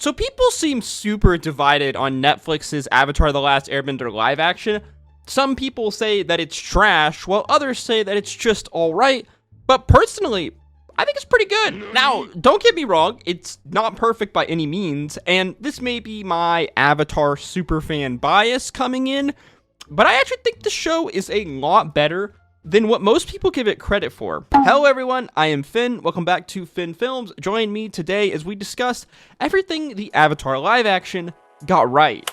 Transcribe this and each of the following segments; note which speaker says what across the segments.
Speaker 1: So people seem super divided on Netflix's Avatar The Last Airbender live action. Some people say that it's trash, while others say that it's just alright, but personally, I think it's pretty good. Now, don't get me wrong, it's not perfect by any means, and this may be my Avatar superfan bias coming in, but I actually think the show is a lot better than what most people give it credit for. Hello everyone, I am Finn. Welcome back to Finn Films. Join me today as we discuss everything the Avatar live action got right.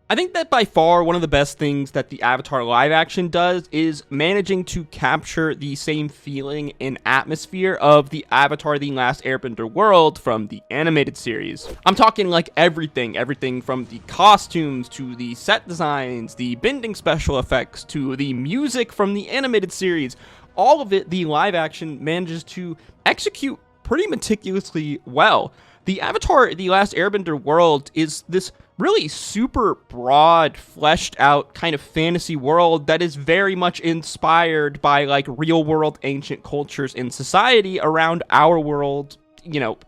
Speaker 1: I think that by far one of the best things that the Avatar live action does is managing to capture the same feeling and atmosphere of the Avatar The Last Airbender world from the animated series. I'm talking like everything from the costumes to the set designs, the bending special effects to the music from the animated series. All of it, the live action manages to execute pretty meticulously well. The Avatar The Last Airbender world is this really super broad, fleshed out kind of fantasy world that is very much inspired by like real world ancient cultures in society around our world,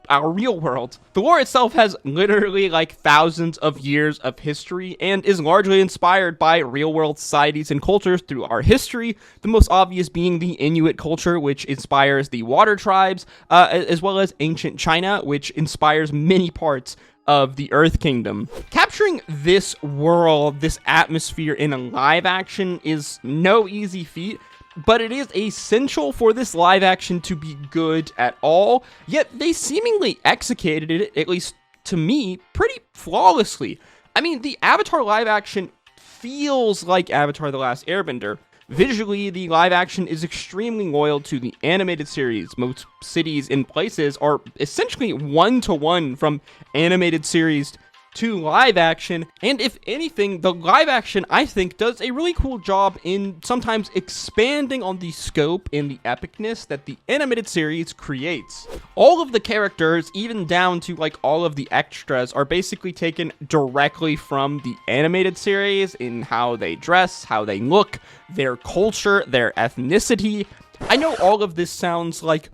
Speaker 1: our real world. The lore itself has literally like thousands of years of history and is largely inspired by real world societies and cultures through our history, the most obvious being the Inuit culture, which inspires the water tribes, as well as ancient China, which inspires many parts of the Earth Kingdom. Capturing this world, this atmosphere in a live action is no easy feat, but it is essential for this live action to be good at all, yet they seemingly executed it, at least to me, pretty flawlessly. I mean, the Avatar live action feels like Avatar The Last Airbender. Visually, the live action is extremely loyal to the animated series. Most cities and places are essentially one-to-one from animated series to live action, and if anything, the live action, I think, does a really cool job in sometimes expanding on the scope and the epicness that the animated series creates. All of the characters, even down to like all of the extras, are basically taken directly from the animated series in how they dress, how they look, their culture, their ethnicity. I know all of this sounds like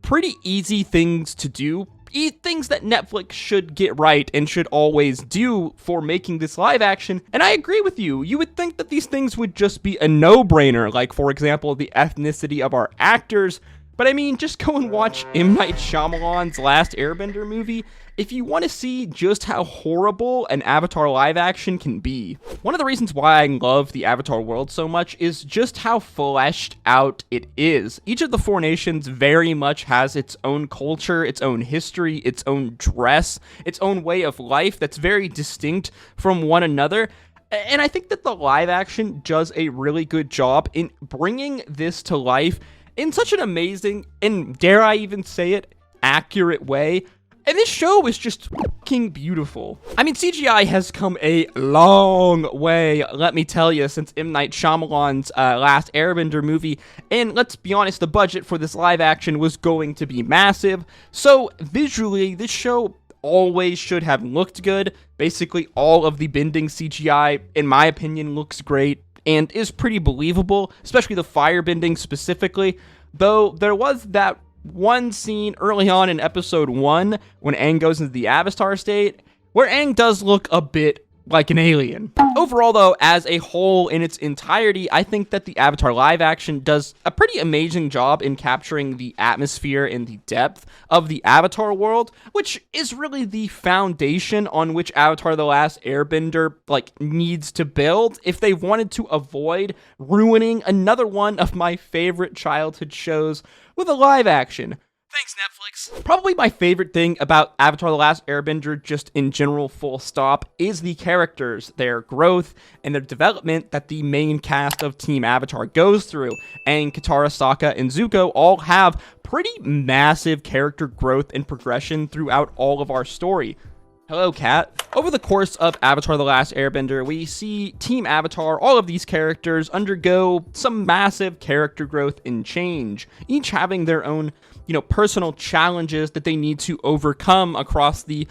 Speaker 1: pretty easy things to do, things that Netflix should get right and should always do for making this live action, and I agree with you. You would think that these things would just be a no-brainer, like for example the ethnicity of our actors, but I mean, just go and watch M. Night Shyamalan's Last Airbender movie if you want to see just how horrible an Avatar live action can be. One of the reasons why I love the Avatar world so much is just how fleshed out it is. Each of the four nations very much has its own culture, its own history, its own dress, its own way of life that's very distinct from one another. And I think that the live action does a really good job in bringing this to life in such an amazing, and dare I even say it, accurate way. And this show is just fucking beautiful. I mean, CGI has come a long way, let me tell you, since M. Night Shyamalan's Last Airbender movie. And let's be honest, the budget for this live action was going to be massive. So visually, this show always should have looked good. Basically, all of the bending CGI, in my opinion, looks great and is pretty believable, especially the firebending specifically. Though there was that one scene early on in episode 1 when Aang goes into the Avatar state where Aang does look a bit like an alien. Overall though, as a whole in its entirety, I think that the Avatar live action does a pretty amazing job in capturing the atmosphere and the depth of the Avatar world, which is really the foundation on which Avatar The Last Airbender needs to build if they wanted to avoid ruining another one of my favorite childhood shows with a live action. Thanks, Netflix. Probably my favorite thing about Avatar The Last Airbender, just in general, full stop, is the characters, their growth, and their development that the main cast of Team Avatar goes through. And Katara, Sokka, and Zuko all have pretty massive character growth and progression throughout all of our story. Hello, Kat. Over the course of Avatar The Last Airbender, we see Team Avatar, all of these characters, undergo some massive character growth and change, each having their own, personal challenges that they need to overcome across the,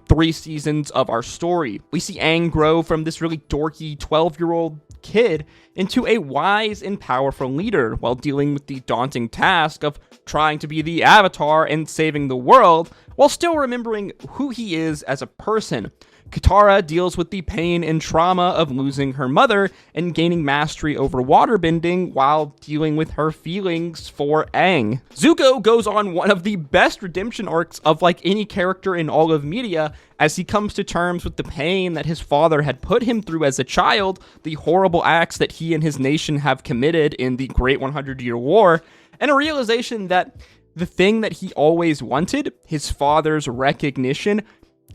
Speaker 1: 3 seasons of our story. We see Aang grow from this really dorky 12-year-old kid into a wise and powerful leader while dealing with the daunting task of trying to be the Avatar and saving the world while still remembering who he is as a person. Katara deals with the pain and trauma of losing her mother and gaining mastery over waterbending while dealing with her feelings for Aang. Zuko goes on one of the best redemption arcs of like any character in all of media as he comes to terms with the pain that his father had put him through as a child, the horrible acts that he and his nation have committed in the Great 100-Year War, and a realization that the thing that he always wanted, his father's recognition,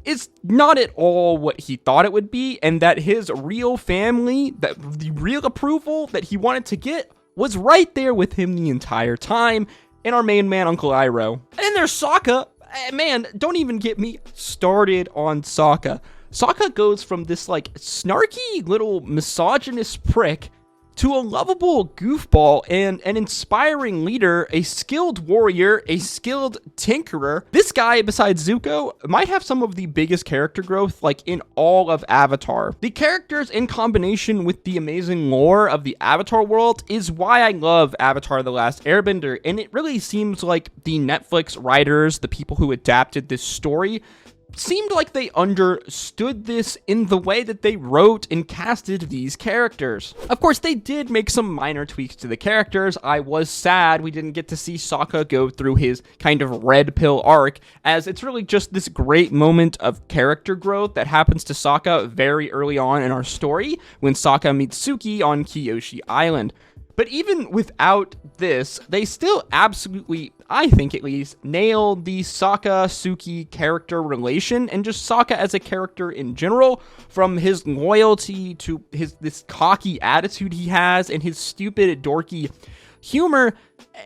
Speaker 1: is not at all what he thought it would be, and that his real family, that the real approval that he wanted to get, was right there with him the entire time, in our main man, Uncle Iroh. And then there's Sokka. Man, don't even get me started on Sokka. Sokka goes from this, like, snarky little misogynist prick to a lovable goofball and an inspiring leader, a skilled warrior, a skilled tinkerer. This guy, besides Zuko, might have some of the biggest character growth, like, in all of Avatar. The characters in combination with the amazing lore of the Avatar world is why I love Avatar The Last Airbender, and it really seems like the Netflix writers, the people who adapted this story, seemed like they understood this in the way that they wrote and casted these characters. Of course, they did make some minor tweaks to the characters. I was sad we didn't get to see Sokka go through his kind of red pill arc, as it's really just this great moment of character growth that happens to Sokka very early on in our story when Sokka meets Suki on Kyoshi Island. But even without this, they still absolutely, I think at least, nailed the Sokka-Suki character relation and just Sokka as a character in general, from his loyalty to this cocky attitude he has and his stupid, dorky humor.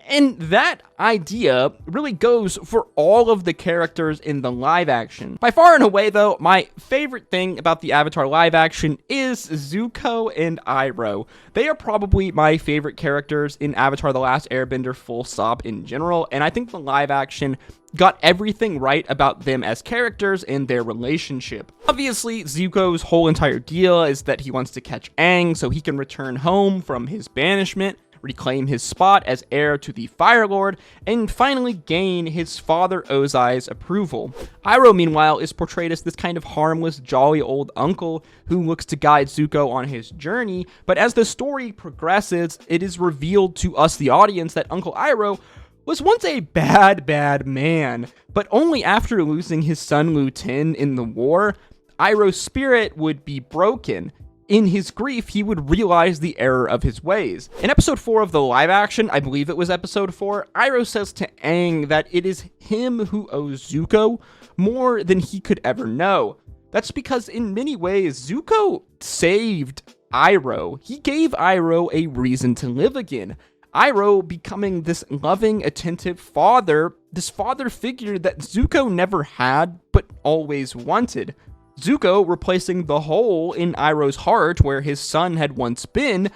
Speaker 1: And that idea really goes for all of the characters in the live action. By far and away, though, my favorite thing about the Avatar live action is Zuko and Iroh. They are probably my favorite characters in Avatar The Last Airbender full stop in general, and I think the live action got everything right about them as characters and their relationship. Obviously, Zuko's whole entire deal is that he wants to catch Aang so he can return home from his banishment, reclaim his spot as heir to the Fire Lord, and finally gain his father Ozai's approval. Iroh, meanwhile, is portrayed as this kind of harmless, jolly old uncle who looks to guide Zuko on his journey, but as the story progresses, it is revealed to us, the audience, that Uncle Iroh was once a bad man, but only after losing his son Lu Ten in the war, Iroh's spirit would be broken. In his grief, he would realize the error of his ways. In episode 4 of the live action, I believe it was episode 4, Iroh says to Aang that it is him who owes Zuko more than he could ever know. That's because in many ways, Zuko saved Iroh. He gave Iroh a reason to live again. Iroh becoming this loving, attentive father, this father figure that Zuko never had, but always wanted. Zuko replacing the hole in Iroh's heart where his son had once been,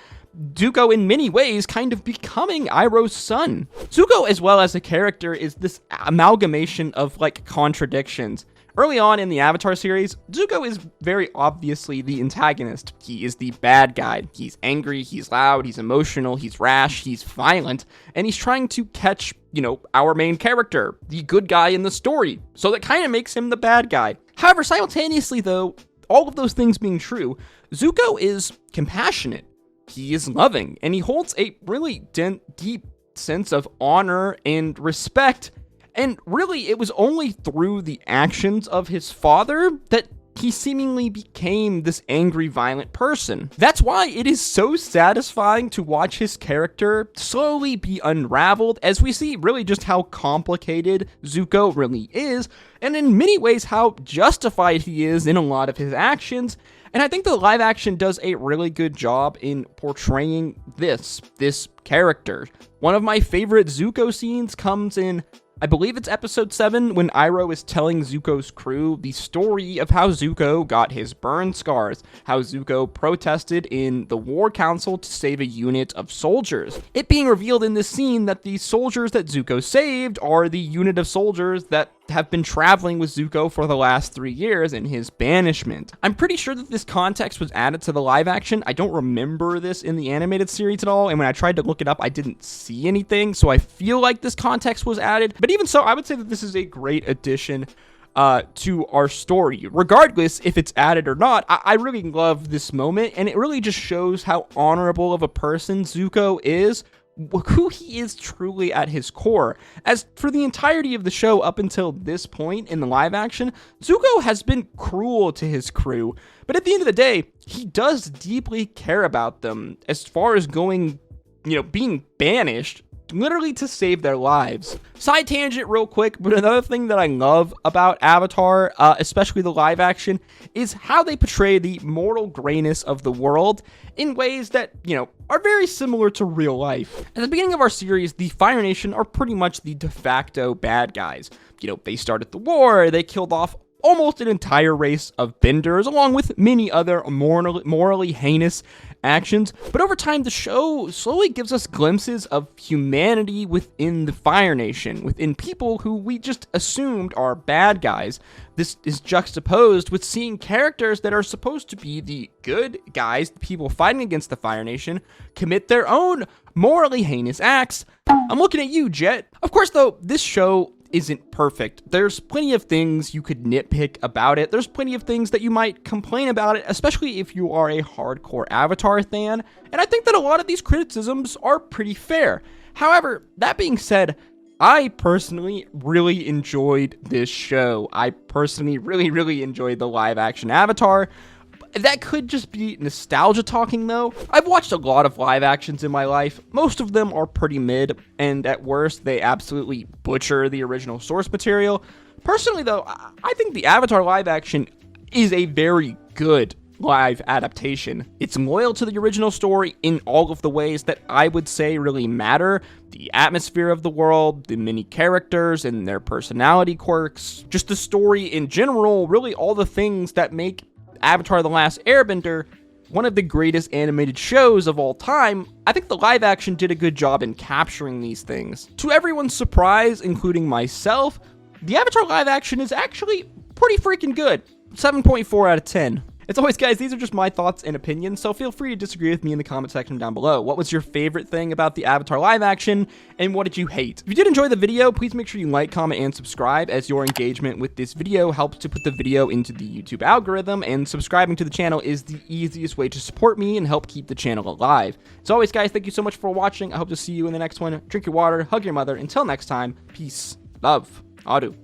Speaker 1: Zuko in many ways kind of becoming Iroh's son. Zuko, as well as a character, is this amalgamation of, like, contradictions. Early on in the Avatar series, Zuko is very obviously the antagonist. He is the bad guy. He's angry, he's loud, he's emotional, he's rash, he's violent, and he's trying to catch, our main character, the good guy in the story. So that kind of makes him the bad guy. However, simultaneously though, all of those things being true, Zuko is compassionate. He is loving, and he holds a really deep sense of honor and respect. And really, it was only through the actions of his father that he seemingly became this angry, violent person. That's why it is so satisfying to watch his character slowly be unraveled, as we see really just how complicated Zuko really is, and in many ways how justified he is in a lot of his actions. And I think the live action does a really good job in portraying this character. One of my favorite Zuko scenes comes in, I believe it's episode 7, when Iroh is telling Zuko's crew the story of how Zuko got his burn scars, how Zuko protested in the War Council to save a unit of soldiers. It being revealed in this scene that the soldiers that Zuko saved are the unit of soldiers that have been traveling with Zuko for the last 3 years in his banishment. I'm pretty sure that this context was added to the live action. I don't remember this in the animated series at all, and when I tried to look it up, I didn't see anything, so I feel like this context was added. But even so, I would say that this is a great addition to our story. Regardless if it's added or not, I really love this moment, and it really just shows how honorable of a person Zuko is, who he is truly at his core. As for the entirety of the show up until this point in the live action, Zuko has been cruel to his crew, but at the end of the day, he does deeply care about them as far as going, being banished literally to save their lives. Side tangent real quick, but another thing that I love about Avatar, especially the live action, is how they portray the mortal grayness of the world in ways that, are very similar to real life. At the beginning of our series, the Fire Nation are pretty much the de facto bad guys. They started the war, they killed off almost an entire race of benders, along with many other morally heinous actions. But over time, the show slowly gives us glimpses of humanity within the Fire Nation, within people who we just assumed are bad guys. This is juxtaposed with seeing characters that are supposed to be the good guys, the people fighting against the Fire Nation, commit their own morally heinous acts. I'm looking at you, Jet. Of course, though, this show isn't perfect. There's plenty of things you could nitpick about it. There's plenty of things that you might complain about it, especially if you are a hardcore Avatar fan. And I think that a lot of these criticisms are pretty fair. However, that being said, I personally really enjoyed this show. I personally really enjoyed the live action Avatar. That could just be nostalgia talking, though. I've watched a lot of live actions in my life. Most of them are pretty mid, and at worst, they absolutely butcher the original source material. Personally, though, I think the Avatar live action is a very good live adaptation. It's loyal to the original story in all of the ways that I would say really matter. The atmosphere of the world, the many characters and their personality quirks, just the story in general, really all the things that make Avatar The Last Airbender one of the greatest animated shows of all time. I think the live action did a good job in capturing these things. To everyone's surprise, including myself, the Avatar live action is actually pretty freaking good. 7.4 out of 10. As always, guys, these are just my thoughts and opinions, so feel free to disagree with me in the comment section down below. What was your favorite thing about the Avatar live action, and what did you hate? If you did enjoy the video, please make sure you like, comment, and subscribe, as your engagement with this video helps to put the video into the YouTube algorithm, and subscribing to the channel is the easiest way to support me and help keep the channel alive. As always, guys, thank you so much for watching. I hope to see you in the next one. Drink your water, hug your mother. Until next time, peace, love, adu.